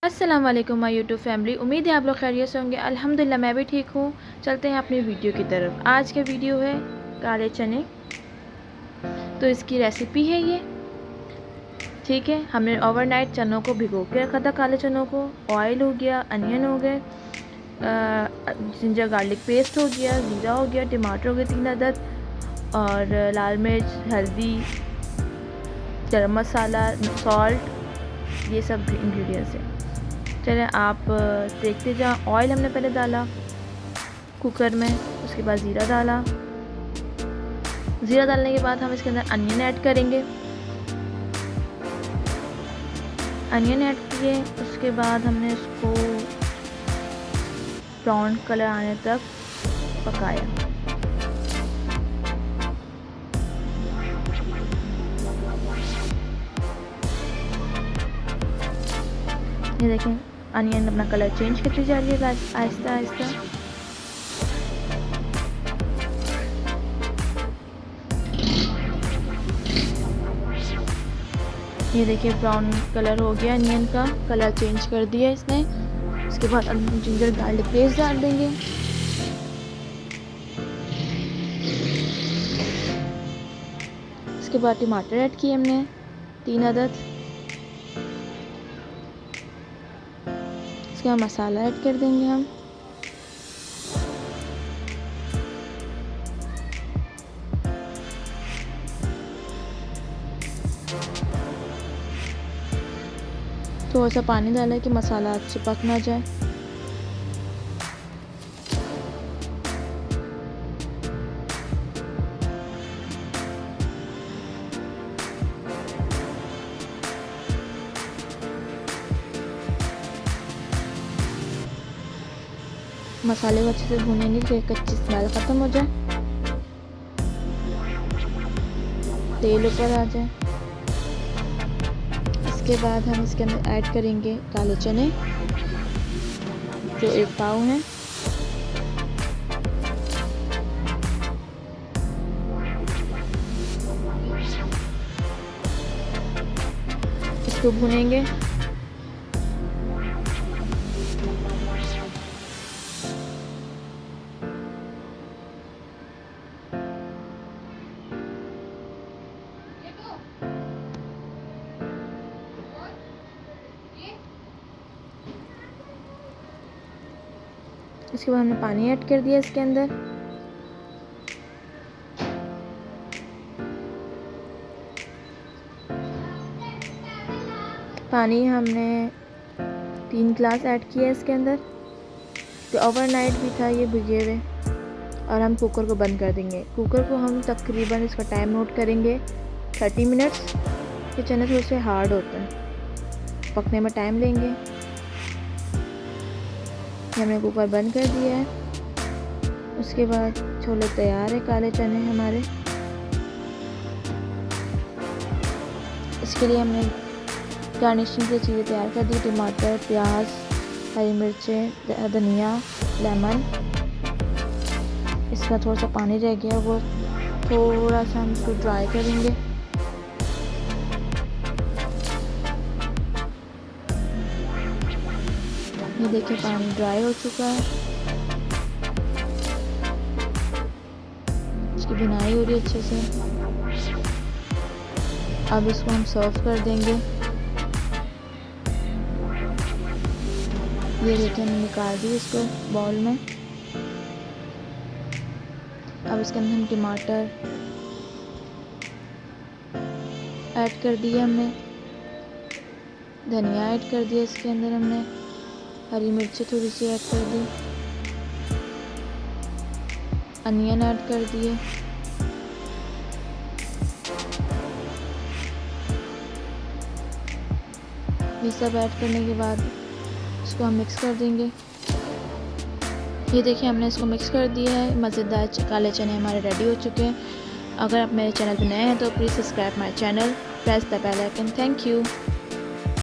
अस्सलाम वालेकुम my YouTube family. उम्मीद है आप लोग खैरियत से होंगे। अल्हम्दुलिल्लाह मैं भी ठीक हूँ। चलते हैं अपनी वीडियो की तरफ। आज का वीडियो है काले चने, तो इसकी रेसिपी है ये। ठीक है, हमने ओवरनाइट चनों को भिगो के रखा था, काले चनों को। ऑयल हो गया, अनियन हो गए, जिंजर गार्लिक पेस्ट हो गया, ज़ीरा हो गया, टमाटर हो गए 3 अदद, और लाल मिर्च, हल्दी, गरम मसाला, सॉल्ट, ये सब इंग्रेडिएंट्स हैं। चलें आप देखते जाएं। ऑयल हमने पहले डाला कुकर में, उसके बाद ज़ीरा डाला। ज़ीरा डालने के बाद हम इसके अंदर अनियन ऐड करेंगे। अनियन ऐड किए, उसके बाद हमने इसको ब्राउन कलर आने तक पकाया। ये देखें, अनियन अपना कलर चेंज करती जा रही है आहिस्ता आहिस्ता। ये देखिए ब्राउन कलर हो गया, अनियन का कलर चेंज कर दिया इसने। उसके बाद जिंजर गार्लिक पेस्ट डाल देंगे। उसके बाद टमाटर ऐड किए हमने 3 अदद। इसके बाद मसाला ऐड कर देंगे हम। थोड़ा सा पानी डाला कि मसाला अच्छे पक ना जाए। मसाले को अच्छे से भूनेंगे कि कच्ची स्मेल ख़त्म हो जाए, तेल ऊपर आ जाए। इसके बाद हम इसके अंदर ऐड करेंगे काले चने, जो 1 पाव हैं। इसको भूनेंगे। इसके बाद हमने पानी ऐड कर दिया इसके अंदर। पानी हमने 3 गिलास ऐड किया इसके अंदर। तो ओवरनाइट भी था ये भिगे हुए। और हम कुकर को बंद कर देंगे। कुकर को हम तकरीबन इसका टाइम नोट करेंगे 30 मिनट्स। ये चने थोड़े से हार्ड होते हैं, पकने में टाइम लेंगे। हमने कुकर बंद कर दिया है। उसके बाद छोले तैयार है, काले चने हमारे। इसके लिए हमने गार्निशिंग की चीज़ें तैयार कर दी, टमाटर, प्याज, हरी मिर्चें, धनिया, लेमन। इसका थोड़ा सा पानी रह गया, वो थोड़ा सा हम इसको ड्राई करेंगे। ये देखिए पानी ड्राई हो चुका है। इसकी बुनाई हो रही है अच्छे से। अब इसको हम सर्व कर देंगे। ये देखिए हमने निकाल दी इसको बाउल में। अब इसके अंदर हम टमाटर ऐड कर दिया हमने, धनिया ऐड कर दिया इसके अंदर हमने, हरी मिर्ची थोड़ी सी ऐड कर दी, अनियन ऐड कर दिए। ये सब ऐड करने के बाद इसको हम मिक्स कर देंगे। ये देखिए हमने इसको मिक्स कर दिया है। मज़ेदार काले चने हमारे रेडी हो चुके हैं। अगर आप मेरे चैनल पर नए हैं तो please subscribe my channel, press the bell icon. Thank you.